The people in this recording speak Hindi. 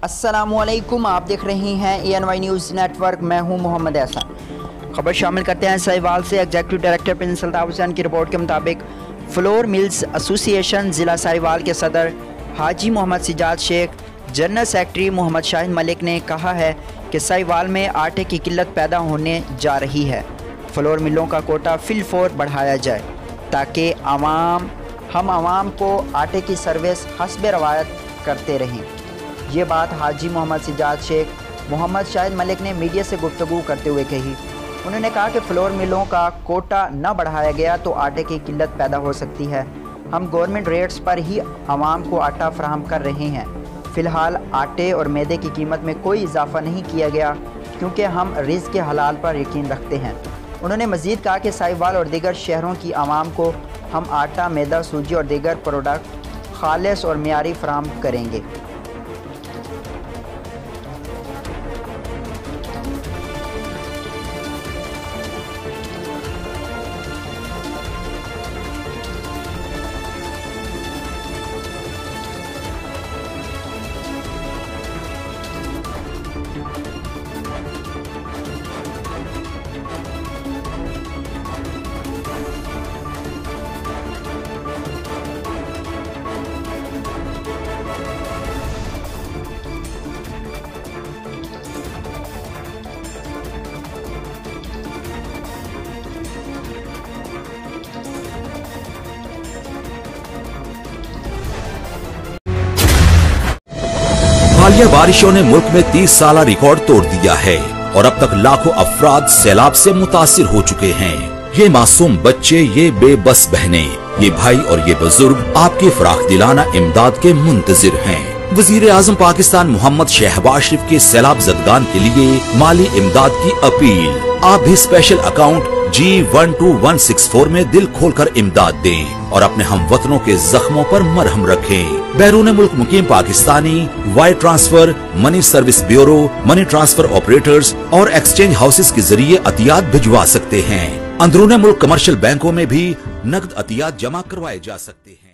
अस्सलामुअलैकुम, आप देख रहे हैं ANY न्यूज़ नेटवर्क। मैं हूं मोहम्मद एहसन। खबर शामिल करते हैं साहिवाल से। Executive director principal Altaf Hussain की रिपोर्ट के मुताबिक फ्लोर मिल्स एसोसिएशन ज़िला साहिवाल के सदर हाजी मोहम्मद सिजाद शेख, जनरल सेक्रेटरी मोहम्मद शाहिद मलिक ने कहा है कि साहिवाल में आटे की किल्लत पैदा होने जा रही है। फ्लोर मिलों का कोटा फिलफोर बढ़ाया जाए ताकि हम आवाम को आटे की सर्विस हस्ब रवायत करते रहें। ये बात हाजी मोहम्मद सिजाद शेख मोहम्मद शाहिद मलिक ने मीडिया से गुफ्तगू करते हुए कही। उन्होंने कहा कि फ्लोर मिलों का कोटा न बढ़ाया गया तो आटे की किल्लत पैदा हो सकती है। हम गवर्नमेंट रेट्स पर ही आवाम को आटा फराहम कर रहे हैं। फ़िलहाल आटे और मैदे की कीमत में कोई इजाफा नहीं किया गया क्योंकि हम रिज़्क़ के हलाल पर यकीन रखते हैं। उन्होंने मज़ीद कहा कि साहिवाल और दीगर शहरों की आवाम को हम आटा, मैदा, सूजी और दीगर प्रोडक्ट खालिस और मियारी फराहम करेंगे। हालिया बारिशों ने मुल्क में 30 साल रिकॉर्ड तोड़ दिया है और अब तक लाखों अफराद सैलाब से मुतासिर हो चुके हैं। ये मासूम बच्चे, ये बेबस बहनें, ये भाई और ये बुजुर्ग आपकी फराख दिलाना इमदाद के मुंतजिर हैं। वजीर आजम पाकिस्तान मोहम्मद शहबाज शरीफ के सैलाब जदगान के लिए माली इमदाद की अपील। आप भी स्पेशल अकाउंट G12164 में दिल खोलकर इमदाद दें और अपने हमवतनों के जख्मों पर मरहम रखें। बैरून मुल्क मुकीम Pakistani wire transfer, money service bureau, money transfer operators और एक्सचेंज हाउसेस के जरिए अतियात भिजवा सकते हैं। अंदरूनी मुल्क कमर्शियल बैंकों में भी नकद अतियात जमा करवाए जा सकते हैं।